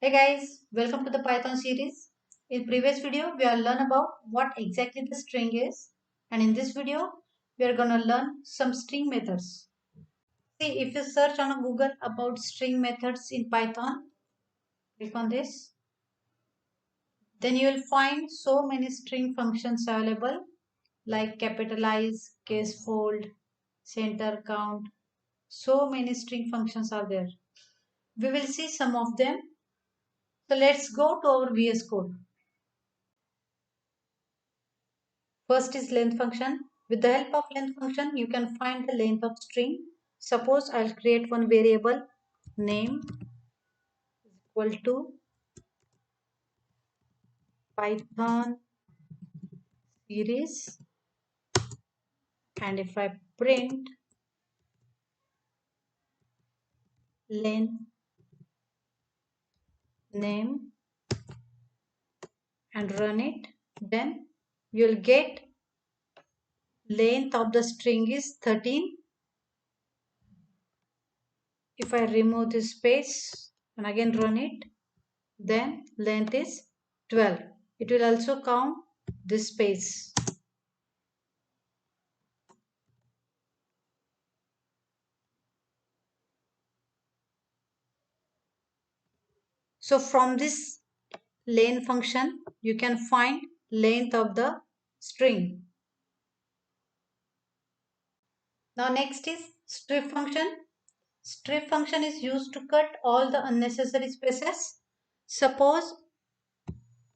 Hey guys, welcome to the Python series. In previous video, we have learned about what exactly the string is, and in this video, we are gonna learn some string methods. See, if you search on Google about string methods in Python, click on this, then you will find so many string functions available like capitalize, case fold, center count. So many string functions are there. We will see some of them. So let's go to our VS Code. First is length function. With the help of length function, you can find the length of string. Suppose I'll create one variable name equal to Python series, and if I print length name and run it, then you'll get length of the string is 13. If I remove this space and again run it, then length is 12. It will also count this space. So from this length function, you can find length of the string. Now next is strip function. Strip function is used to cut all the unnecessary spaces. Suppose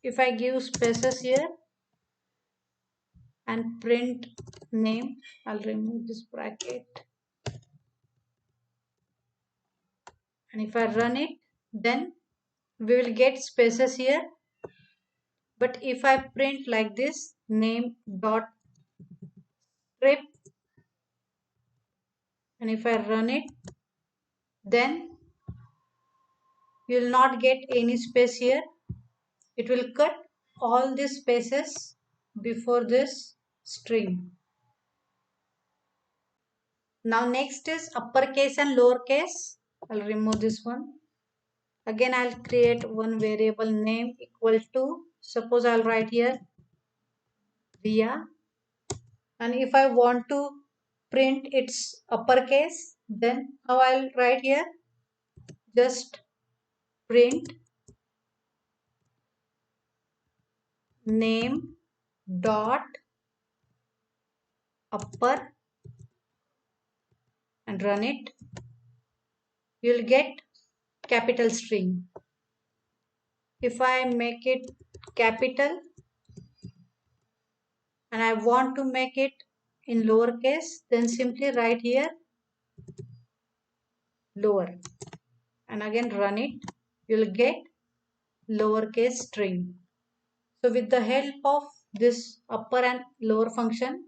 if I give spaces here and print name, I'll remove this bracket. And if I run it, then we will get spaces here. But if I print like this, name dot strip, and if I run it, then you will not get any space here. It will cut all these spaces before this string. Now next is uppercase and lowercase. I'll remove this one. Again I'll create one variable name equal to, suppose I'll write here Ria, and if I want to print its uppercase, then how I'll write here, just print name dot upper and run it. You'll get capital string. If I make it capital and I want to make it in lowercase, then simply write here lower and again run it. You'll get lowercase string. So with the help of this upper and lower function,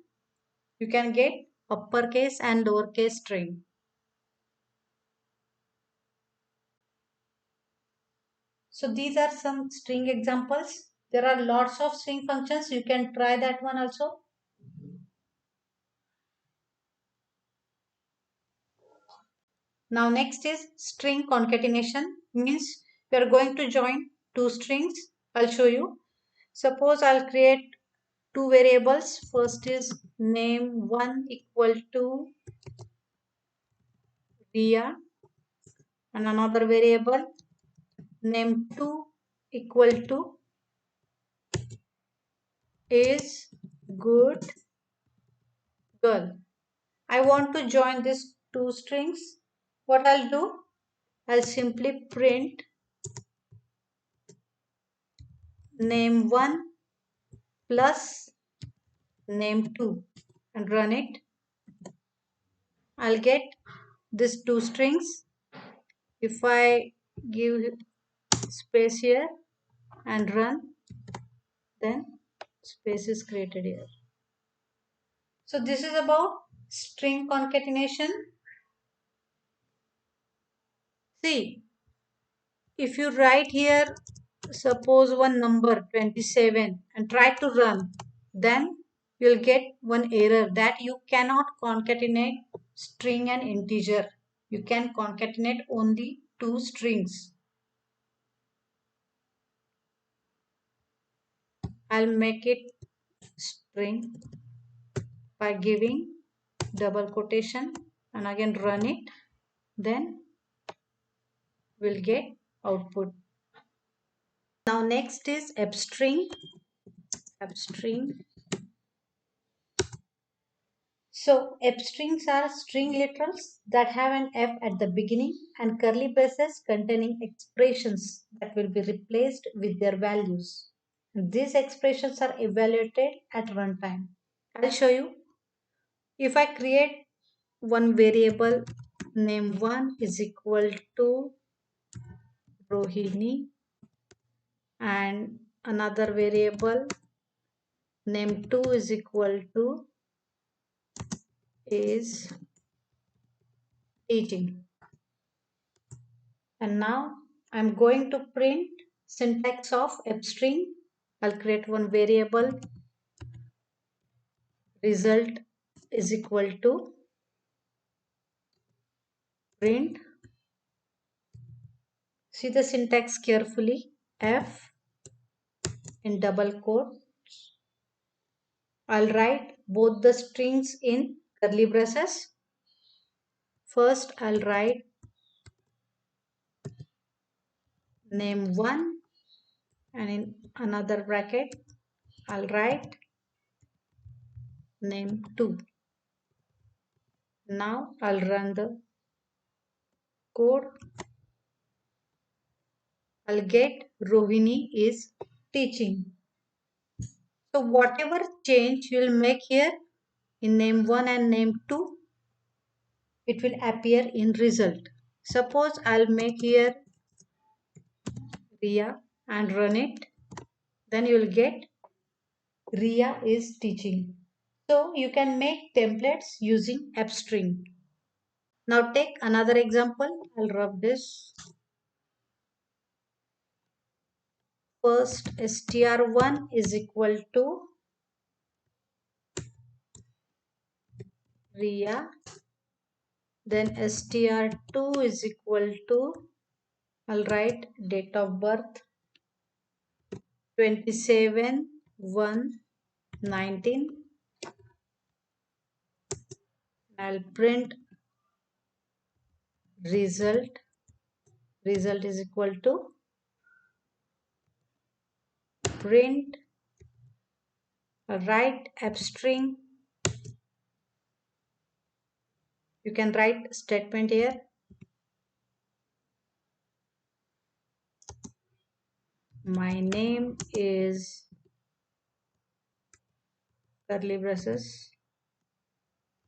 you can get uppercase and lowercase string. So these are some string examples. There are lots of string functions. You can try that one also. Now next is string concatenation, means we are going to join two strings. I'll show you. Suppose I'll create two variables. First is name1 equal to Ria, and another variable name2 equal to is good girl. I want to join these two strings. What I'll do? I'll simply print name1 plus name2 and run it. I'll get these two strings. If I give space here and run, then space is created here. So this is about string concatenation. See, if you write here, suppose one number 27 and try to run, then you'll get one error that you cannot concatenate string and integer. You can concatenate only two strings. I'll make it string by giving double quotation and again run it. Then we'll get output. Now next is string. So F strings are string literals that have an F at the beginning and curly braces containing expressions that will be replaced with their values. These expressions are evaluated at runtime. I'll show you. If I create one variable name 1 is equal to Rohini and another variable name 2 is equal to is teaching. And now I'm going to print syntax of F string. I'll create one variable result is equal to print. See the syntax carefully. F in double quote. I'll write both the strings in curly braces. First I'll write name 1 and in another bracket I'll write name 2. Now I'll run the code. I'll get Rohini is teaching. So whatever change you will make here in name 1 and name 2, it will appear in result. Suppose I'll make here Riya and run it. Then you will get Riya is teaching. So you can make templates using F string. Now take another example. I'll rub this. First str1 is equal to Riya. Then str2 is equal to, I'll write date of birth 27/1/19. I'll print result. Result is equal to print. I'll write F string. You can write statement here. My name is curly braces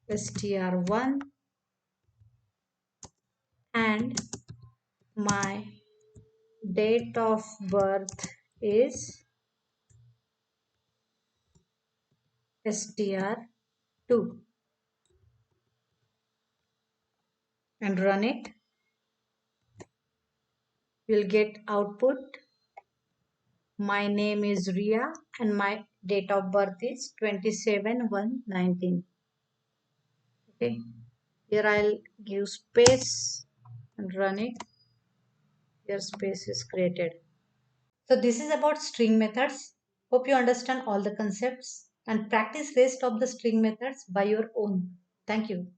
str1 and my date of birth is str2 and run it. You'll get output. My name is Riya and my date of birth is 27/1/19. Okay, here I'll give space and run it. Here space is created. So this is about string methods. Hope you understand all the concepts and practice rest of the string methods by your own. Thank you.